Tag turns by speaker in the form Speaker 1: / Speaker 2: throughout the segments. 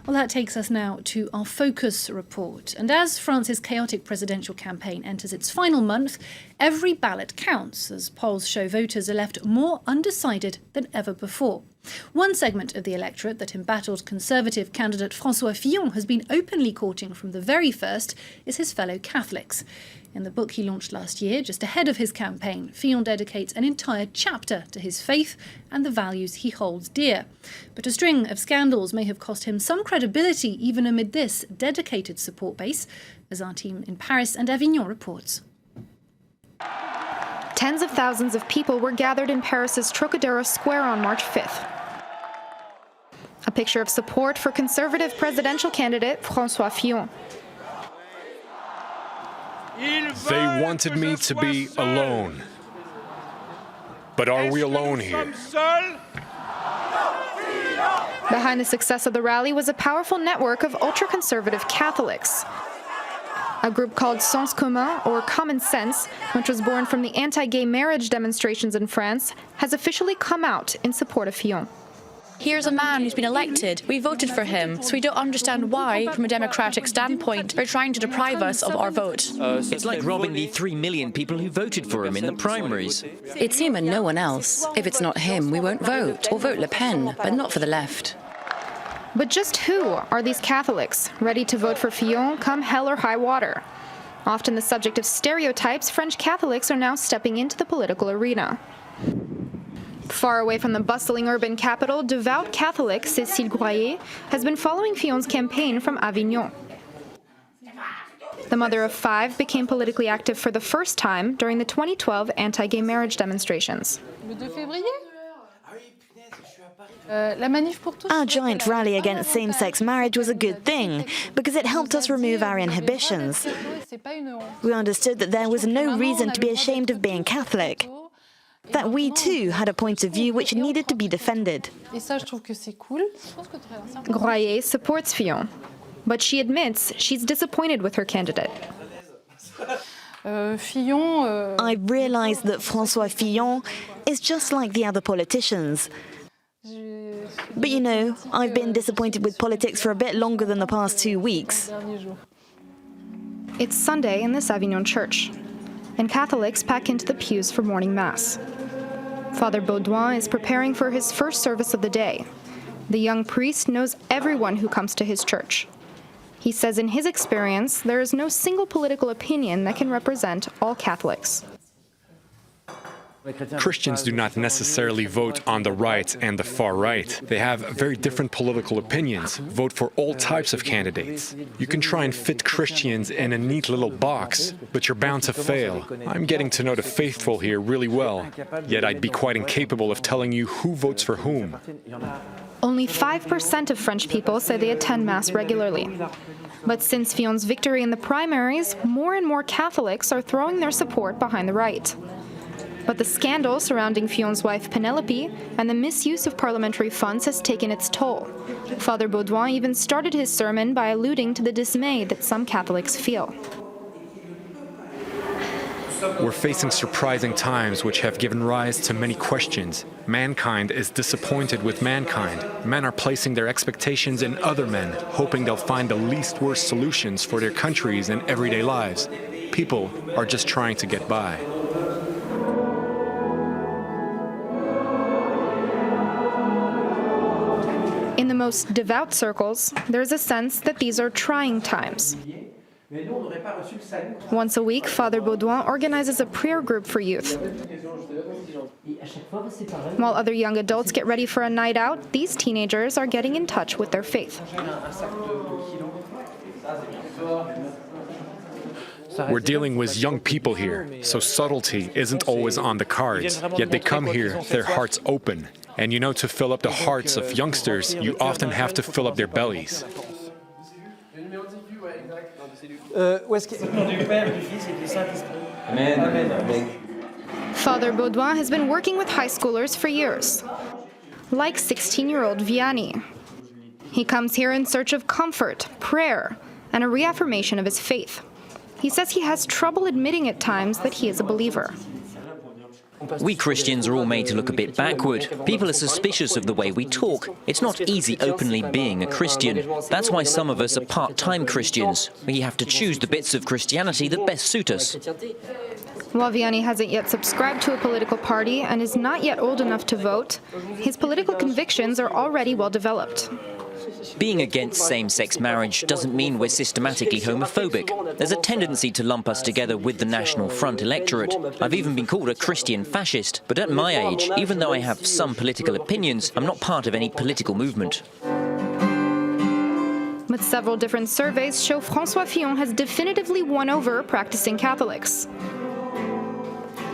Speaker 1: Well, that takes us now to our focus report. And as France's chaotic presidential campaign enters its final month, every ballot counts, as polls show voters are left more undecided than ever before. One segment of the electorate that embattled Conservative candidate François Fillon has been openly courting from the very first is his fellow Catholics. In the book he launched last year, just ahead of his campaign, Fillon dedicates an entire chapter to his faith and the values he holds dear. But a string of scandals may have cost him some credibility even amid this dedicated support base, as our team in Paris and Avignon reports.
Speaker 2: Tens of thousands of people were gathered in Paris's Trocadero Square on March 5th. A picture of support for Conservative presidential candidate François Fillon.
Speaker 3: They wanted me to be alone. But are we alone here?
Speaker 2: Behind the success of the rally was a powerful network of ultra-conservative Catholics. A group called Sens Commun, or Common Sense, which was born from the anti-gay marriage demonstrations in France, has officially come out in support of Fillon.
Speaker 4: Here's a man who's been elected. We voted for him, so we don't understand why, from a democratic standpoint, they're trying to deprive us of our vote.
Speaker 5: It's like robbing the 3 million people who voted for him in the primaries.
Speaker 6: It's him and no one else. If it's not him, we won't vote. Or vote Le Pen, but not for the left.
Speaker 2: But just who are these Catholics, ready to vote for Fillon come hell or high water? Often the subject of stereotypes, French Catholics are now stepping into the political arena. Far away from the bustling urban capital, devout Catholic Cécile Groyer has been following Fillon's campaign from Avignon. The mother of 5 became politically active for the first time during the 2012 anti-gay marriage demonstrations.
Speaker 7: Our joint rally against same-sex marriage was a good thing, because it helped us remove our inhibitions. We understood that there was no reason to be ashamed of being Catholic, that we too had a point of view which needed to be defended.
Speaker 2: Groyer supports Fillon, but she admits she's disappointed with her candidate.
Speaker 7: I realized that François Fillon is just like the other politicians. But you know, I've been disappointed with politics for a bit longer than the past 2 weeks.
Speaker 2: It's Sunday in this Avignon church, and Catholics pack into the pews for morning mass. Father Baudouin is preparing for his first service of the day. The young priest knows everyone who comes to his church. He says in his experience, there is no single political opinion that can represent all Catholics.
Speaker 3: Christians do not necessarily vote on the right and the far right. They have very different political opinions, vote for all types of candidates. You can try and fit Christians in a neat little box, but you're bound to fail. I'm getting to know the faithful here really well, yet I'd be quite incapable of telling you who votes for whom.
Speaker 2: Only 5% of French people say they attend Mass regularly. But since Fillon's victory in the primaries, more and more Catholics are throwing their support behind the right. But the scandal surrounding Fillon's wife Penelope and the misuse of parliamentary funds has taken its toll. Father Baudouin even started his sermon by alluding to the dismay that some Catholics feel.
Speaker 3: We're facing surprising times which have given rise to many questions. Mankind is disappointed with mankind. Men are placing their expectations in other men, hoping they'll find the least worst solutions for their countries and everyday lives. People are just trying to get by.
Speaker 2: In the most devout circles, there's a sense that these are trying times. Once a week, Father Baudouin organizes a prayer group for youth. While other young adults get ready for a night out, these teenagers are getting in touch with their faith.
Speaker 3: We're dealing with young people here, so subtlety isn't always on the cards. Yet they come here, their hearts open. And you know, to fill up the hearts of youngsters, you often have to fill up their bellies.
Speaker 2: Father Baudouin has been working with high schoolers for years, like 16-year-old Vianney. He comes here in search of comfort, prayer, and a reaffirmation of his faith. He says he has trouble admitting at times that he is a believer.
Speaker 5: We Christians are all made to look a bit backward. People are suspicious of the way we talk. It's not easy openly being a Christian. That's why some of us are part-time Christians. We have to choose the bits of Christianity that best suit us.
Speaker 2: While Vianney hasn't yet subscribed to a political party and is not yet old enough to vote, his political convictions are already well developed.
Speaker 5: Being against same-sex marriage doesn't mean we're systematically homophobic. There's a tendency to lump us together with the National Front electorate. I've even been called a Christian fascist, but at my age, even though I have some political opinions, I'm not part of any political movement.
Speaker 2: But several different surveys show François Fillon has definitively won over practicing Catholics.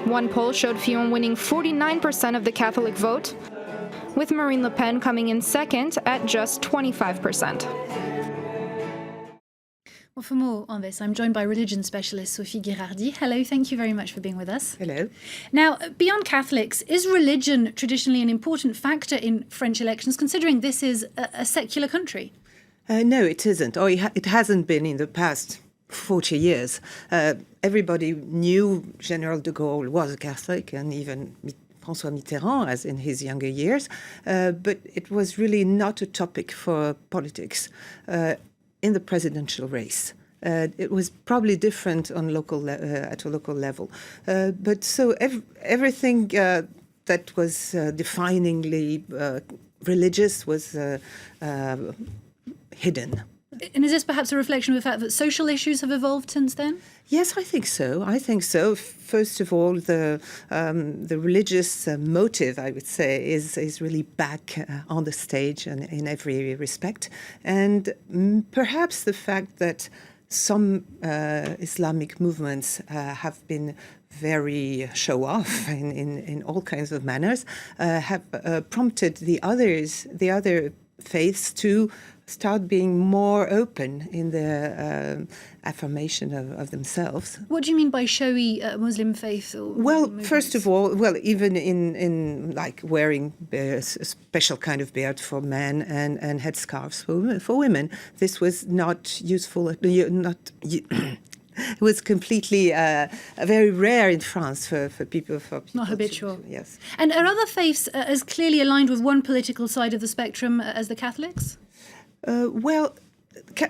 Speaker 2: One poll showed Fillon winning 49% of the Catholic vote, with Marine Le Pen coming in second at just 25%.
Speaker 1: Well, for more on this, I'm joined by religion specialist Sophie Girardi. Hello, thank you very much for being with us.
Speaker 8: Hello.
Speaker 1: Now, beyond Catholics, is religion traditionally an important factor in French elections, considering this is a secular country?
Speaker 8: No, it isn't, or it hasn't been in the past 40 years. Everybody knew General de Gaulle was a Catholic, and even François Mitterrand, as in his younger years, but it was really not a topic for politics in the presidential race. It was probably different on at a local level. But so everything that was definingly religious was hidden.
Speaker 1: And is this perhaps a reflection of the fact that social issues have evolved since then?
Speaker 8: Yes, I think so. First of all, the religious motive, I would say, is really back on the stage and in every respect. And perhaps the fact that some Islamic movements have been very show-off in all kinds of manners, have prompted the other faiths to start being more open in their affirmation of themselves.
Speaker 1: What do you mean by showy Muslim faith?
Speaker 8: Well, first of all, even in like wearing a special kind of beard for men and headscarves for women, this was not useful. It was completely very rare in France for people.
Speaker 1: Not habitual.
Speaker 8: Yes.
Speaker 1: And are other faiths as clearly aligned with one political side of the spectrum as the Catholics?
Speaker 8: Well,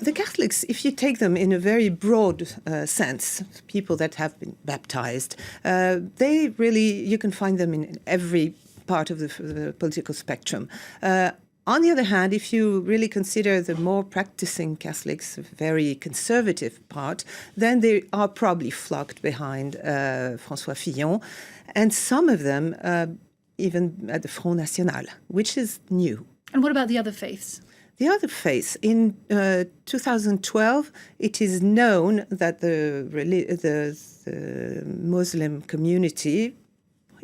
Speaker 8: the Catholics, if you take them in a very broad sense, people that have been baptized, you can find them in every part of the political spectrum. On the other hand, if you really consider the more practicing Catholics, a very conservative part, then they are probably flocked behind François Fillon, and some of them even at the Front National, which is new.
Speaker 1: And what about the other faiths?
Speaker 8: The other faith, in 2012, it is known that the Muslim community,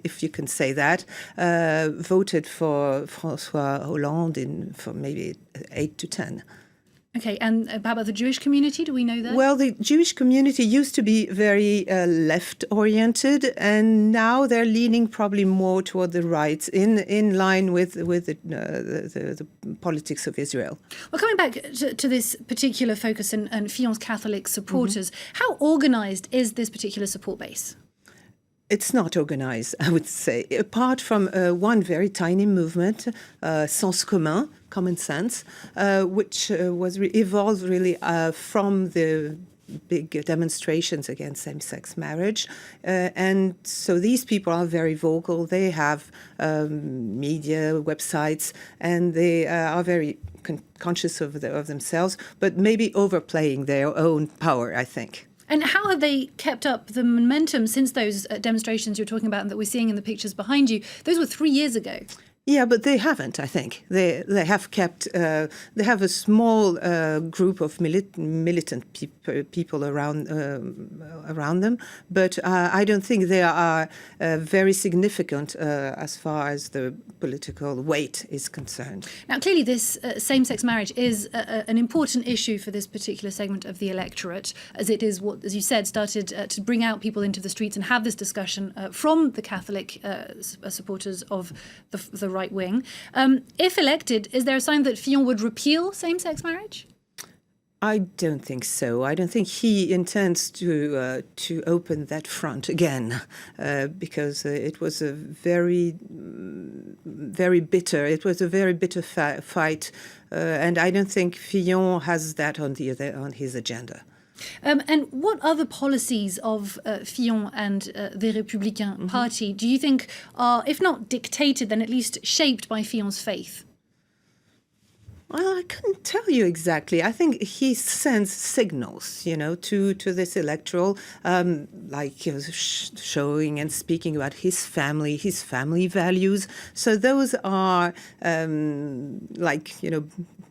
Speaker 8: if you can say that, voted for François Hollande for maybe 8 to 10.
Speaker 1: Okay, and how about the Jewish community? Do we know that?
Speaker 8: Well, the Jewish community used to be very left-oriented, and now they're leaning probably more toward the right, in line with the politics of Israel.
Speaker 1: Well, coming back to this particular focus and Fillon's Catholic supporters, how organised is this particular support base?
Speaker 8: It's not organized, I would say, apart from one very tiny movement, Sens Commun, common sense, which was evolved really from the big demonstrations against same-sex marriage. And so these people are very vocal. They have media, websites, and they are very conscious of themselves, but maybe overplaying their own power, I think.
Speaker 1: And how have they kept up the momentum since those demonstrations you're talking about and that we're seeing in the pictures behind you? Those were 3 years ago.
Speaker 8: Yeah, but they haven't, I think. They have kept, they have a small group of militant people around them, but I don't think they are very significant as far as the political weight is concerned.
Speaker 1: Now, clearly this same-sex marriage is an important issue for this particular segment of the electorate, as it is what, as you said, started to bring out people into the streets and have this discussion from the Catholic supporters of the right wing. If elected, is there a sign that Fillon would repeal same-sex marriage?
Speaker 8: I don't think so. I don't think he intends to open that front again, because it was a very bitter. It was a very bitter fight, and I don't think Fillon has that on his agenda.
Speaker 1: And what other policies of Fillon and the Républicain Party do you think are, if not dictated, then at least shaped by Fillon's faith?
Speaker 8: Well, I couldn't tell you exactly. I think he sends signals, to this electoral, showing and speaking about his family values. So those are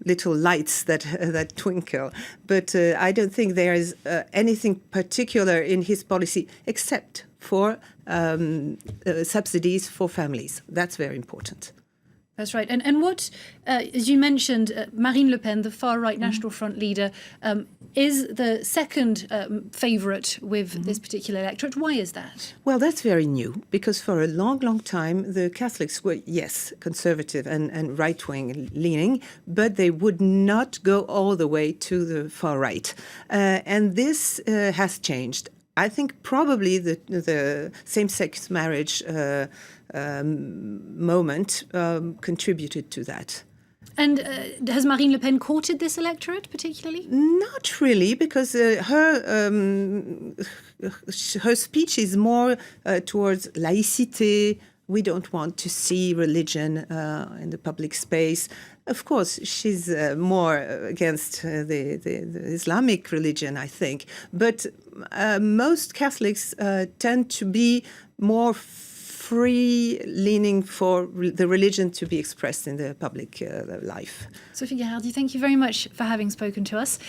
Speaker 8: little lights that twinkle. But I don't think there is anything particular in his policy except for subsidies for families. That's very important.
Speaker 1: That's right. And what, as you mentioned, Marine Le Pen, the far-right National Front leader, is the second favourite with this particular electorate. Why is that?
Speaker 8: Well, that's very new, because for a long, long time, the Catholics were, yes, conservative and right-wing leaning, but they would not go all the way to the far right. And this has changed. I think probably the same-sex marriage moment contributed to that.
Speaker 1: And has Marine Le Pen courted this electorate particularly?
Speaker 8: Not really, because her speech is more towards laïcité. We don't want to see religion in the public space. Of course, she's more against the Islamic religion, I think. But most Catholics tend to be more free, leaning for the religion to be expressed in the public life.
Speaker 1: Sophie Gherardi, thank you very much for having spoken to us.